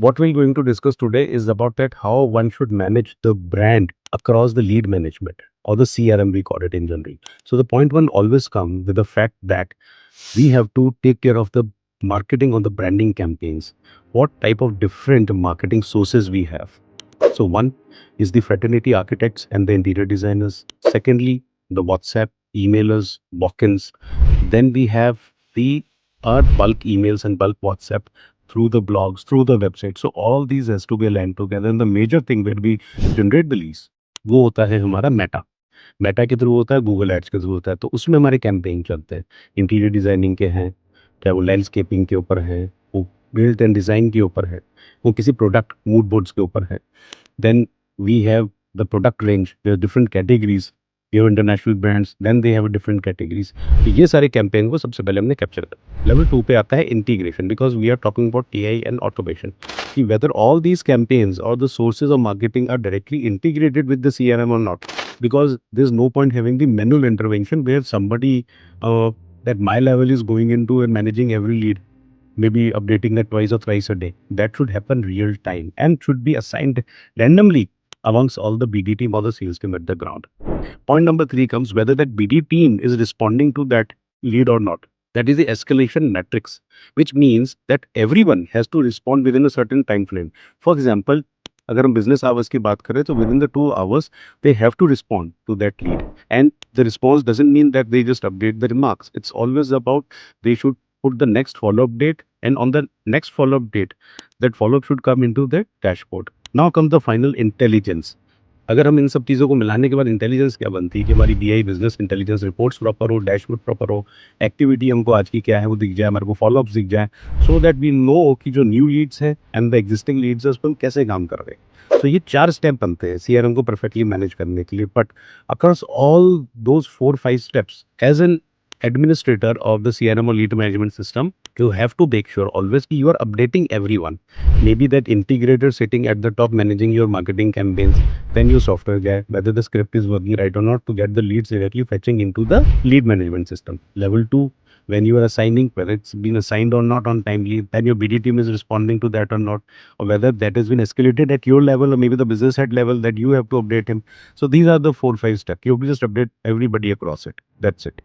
What we're going to discuss today is about that how one should manage the brand across the lead management or the CRM we call it in general. So the point one always come with the fact that we have to take care of the marketing or the branding campaigns. What type of different marketing sources we have? So one is the fraternity architects and the interior designers. Secondly, the WhatsApp emailers, walk-ins. Then we have the our bulk emails and bulk WhatsApp through the blogs, through the website. So all these has to be aligned together. And the major thing where we generate the leads, वो होता है हमारा Meta. Meta के through होता है, Google ads के through होता है। तो उसमें हमारे कैंपेन चलते हैं। इंटीरियर डिजाइनिंग के हैं, चाहे वो लैंडस्केपिंग के ऊपर है, वो बिल्ड एंड डिजाइन के ऊपर है, वो किसी प्रोडक्ट मूड बोर्ड्स के ऊपर है। Then we have the product range. There are different categories. We have international brands. Then they have different categories. तो ये सारे कैंपेन को सबसे पहले हमने कैप्चर कर। लेवल 2 पे आता है integration because we are talking about AI and automation कि वेदर ऑल दीज कैंपेन्स और the sources of marketing are directly integrated with the CRM और not because there's no point having the manual intervention where somebody that my level is going into and managing every lead, maybe updating that twice or thrice a day. That should happen real time and should be assigned randomly amongst all the BD team or the sales team at the ground. Point number 3 comes whether that BD team is responding to that lead or not. That is the escalation matrix, which means that everyone has to respond within a certain time frame. For example, अगर हम business hours की बात करें तो with in the 2 hours they have to respond to that lead, and the response doesn't mean that they just update the remarks. It's always about they should put the next follow-up date, and on the next follow-up date that follow-up should come into the dashboard. Now comes the final intelligence. अगर हम इन सब चीज़ों को मिलाने के बाद intelligence क्या बनती है कि हमारी BI business intelligence reports proper हो, डैशबोर्ड प्रॉपर हो, एक्टिविटी हमको आज की क्या है वो दिख जाए, हमारे को फॉलोअप्स दिख जाए, सो दैट वी नो कि जो न्यू लीड्स हैं एंड द एग्जिस्टिंग लीड्स है उस पर हम कैसे काम कर रहे हैं। सो ये 4 स्टेप बनते हैं सीआरएम को परफेक्टली मैनेज करने के लिए, but across all those 4-5 steps as an administrator of the CRM or lead management system, you have to make sure always you are updating everyone. Maybe that integrator sitting at the top managing your marketing campaigns, then your software guy, whether the script is working right or not to get the leads directly fetching into the lead management system. Level 2, when you are assigning, whether it's been assigned or not on timely, then your BD team is responding to that or not, or whether that has been escalated at your level or maybe the business head level that you have to update him. So these are the 4-5 steps. You have to just update everybody across it. That's it.